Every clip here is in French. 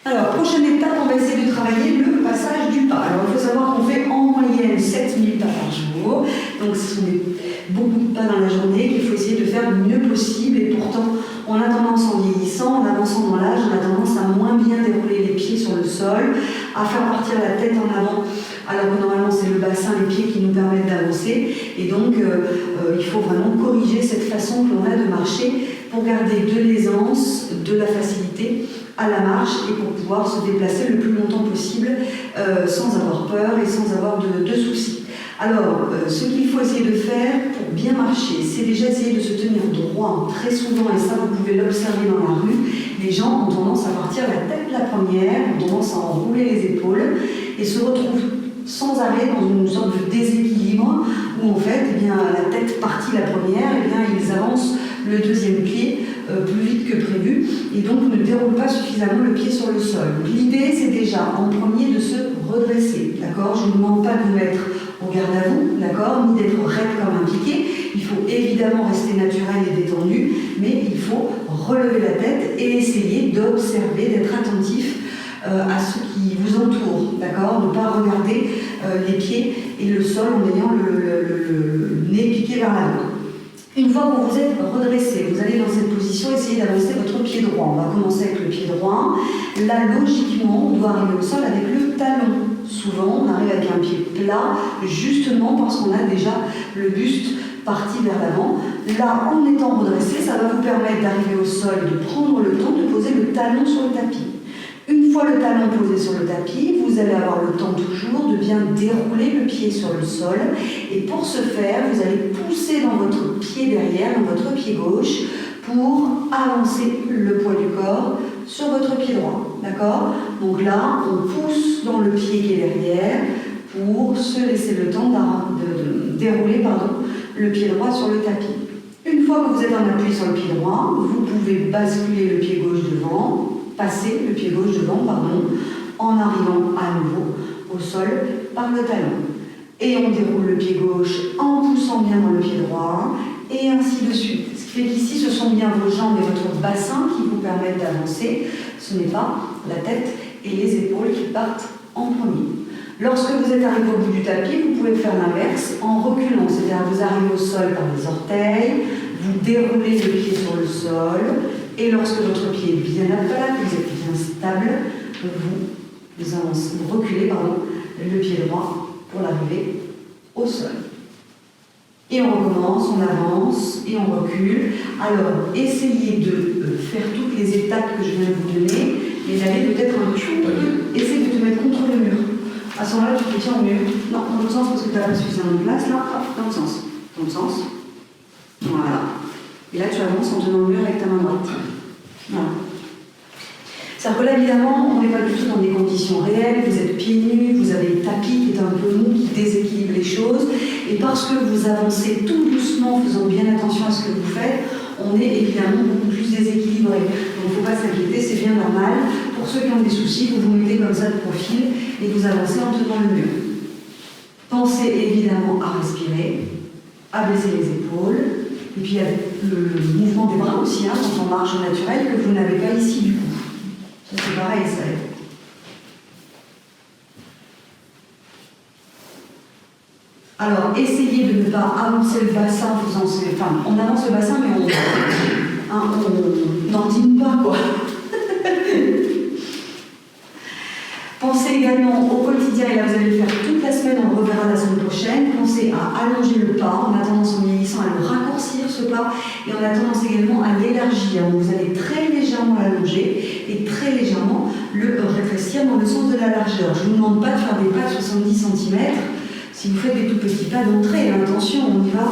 Alors, prochaine étape, on va essayer de travailler le passage du pas. Alors, il faut savoir qu'on fait en moyenne 7000 pas par jour. Donc, ce sont beaucoup de pas dans la journée qu'il faut essayer de faire le mieux possible. Et pourtant, on a tendance, en vieillissant, en avançant dans l'âge, on a tendance à moins bien dérouler les pieds sur le sol, à faire partir la tête en avant, alors que normalement, c'est le bassin, les pieds qui nous permettent d'avancer. Et donc, il faut vraiment corriger cette façon que l'on a de marcher pour garder de l'aisance, de la facilité à la marche et pour pouvoir se déplacer le plus longtemps possible sans avoir peur et sans avoir de soucis. Alors, ce qu'il faut essayer de faire pour bien marcher, c'est déjà essayer de se tenir droit. Très souvent, et ça vous pouvez l'observer dans la rue, les gens ont tendance à partir la tête la première, ont tendance à enrouler les épaules et se retrouvent sans arrêt dans une sorte de déséquilibre où en fait, eh bien, la tête partie la première, eh bien, ils avancent le deuxième pied plus vite que prévu et donc ne déroulent pas suffisamment le pied sur le sol. L'idée, c'est déjà en premier de se redresser, d'accord? Je ne vous demande pas de vous mettre au garde à vous, d'accord? Ni d'être raide comme un piquet. Il faut évidemment rester naturel et détendu, mais il faut relever la tête et essayer d'observer, d'être attentif à ce qui vous entoure, d'accord? Ne pas regarder les pieds et le sol en ayant le nez piqué vers l'avant. Une fois que vous vous êtes redressé, vous allez dans cette position essayer d'avancer votre pied droit. On va commencer avec le pied droit. Là, logiquement, on doit arriver au sol avec le talon. Souvent, on arrive avec un pied plat, justement parce qu'on a déjà le buste parti vers l'avant. Là, en étant redressé, ça va vous permettre d'arriver au sol, de prendre le temps de poser le talon sur le tapis. Une fois le talon posé sur le tapis, vous allez avoir le temps toujours de bien dérouler le pied sur le sol. Et pour ce faire, vous allez pousser dans votre pied derrière, dans votre pied gauche, pour avancer le poids du corps sur votre pied droit. D'accord? Donc là, on pousse dans le pied qui est derrière pour se laisser le temps de dérouler le pied droit sur le tapis. Une fois que vous êtes en appui sur le pied droit, vous pouvez basculer le pied gauche devant, passer le pied gauche devant, en arrivant à nouveau au sol par le talon. Et on déroule le pied gauche en poussant bien dans le pied droit, et ainsi de suite. Ce qui fait qu'ici, ce sont bien vos jambes et votre bassin qui vous permettent d'avancer. Ce n'est pas la tête et les épaules qui partent en premier. Lorsque vous êtes arrivé au bout du tapis, vous pouvez faire l'inverse en reculant. C'est-à-dire vous arrivez au sol par les orteils, vous déroulez le pied sur le sol, et lorsque votre pied est bien à plat, que vous êtes bien stable, vous avancez, vous reculez le pied droit pour l'arrivée au sol. Et on recommence, on avance et on recule. Alors, essayez de faire toutes les étapes que je viens de vous donner, mais d'aller peut-être un petit peu, essaye de te mettre contre le mur. À ce moment-là, tu te tiens au mur. Non, dans l'autre sens, parce que tu n'as pas suffisamment de place, là, hop, dans le sens. Dans le sens. Voilà. Et là, tu avances en tenant le mur avec ta main droite. Voilà. C'est-à-dire que là, évidemment, on n'est pas du tout dans des conditions réelles, vous êtes pieds nus, vous avez le tapis qui est un peu mou, qui déséquilibre les choses, et parce que vous avancez tout doucement, en faisant bien attention à ce que vous faites, on est évidemment beaucoup plus déséquilibré. Donc il ne faut pas s'inquiéter, c'est bien normal. Pour ceux qui ont des soucis, vous vous mettez comme ça de profil et vous avancez en tenant le mur. Pensez évidemment à respirer, à baisser les épaules, et puis avec le mouvement des bras aussi, quand on marche au naturel, que vous n'avez pas ici du coup. Ça c'est pareil, ça aide. Alors, essayez de ne pas avancer le bassin en faisant on avance le bassin, mais on n'endine pas, quoi. Pensez également au quotidien, et là vous allez le faire toute la semaine, on le reverra la semaine prochaine. Pensez à allonger le pas, on a tendance en vieillissant à le raccourcir ce pas, et on a tendance également à l'élargir. Donc vous allez très légèrement l'allonger et très légèrement le rétrécir dans le sens de la largeur. Je ne vous demande pas de faire des pas de 70 cm. Si vous faites des tout petits pas d'entrée, attention, on y va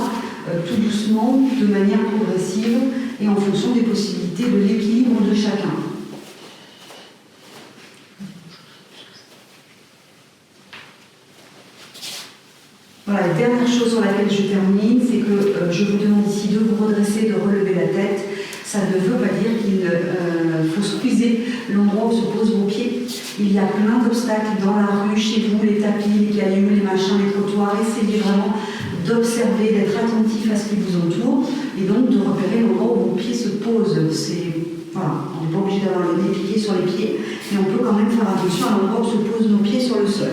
tout doucement, de manière progressive et en fonction des possibilités de l'équilibre de chacun. Voilà, la dernière chose sur laquelle je termine, c'est que je vous demande ici de vous redresser, de relever la tête. Ça ne veut pas dire qu'il faut squeezer l'endroit où se posent vos pieds. Il y a plein d'obstacles dans la rue, chez vous, les tapis, les cailloux, les machins, les trottoirs. Essayez vraiment d'observer, d'être attentif à ce qui vous entoure et donc de repérer l'endroit où vos pieds se posent. Voilà, n'est pas obligé d'avoir le nez piqué sur les pieds, mais on peut quand même faire attention à l'endroit où se posent nos pieds sur le sol.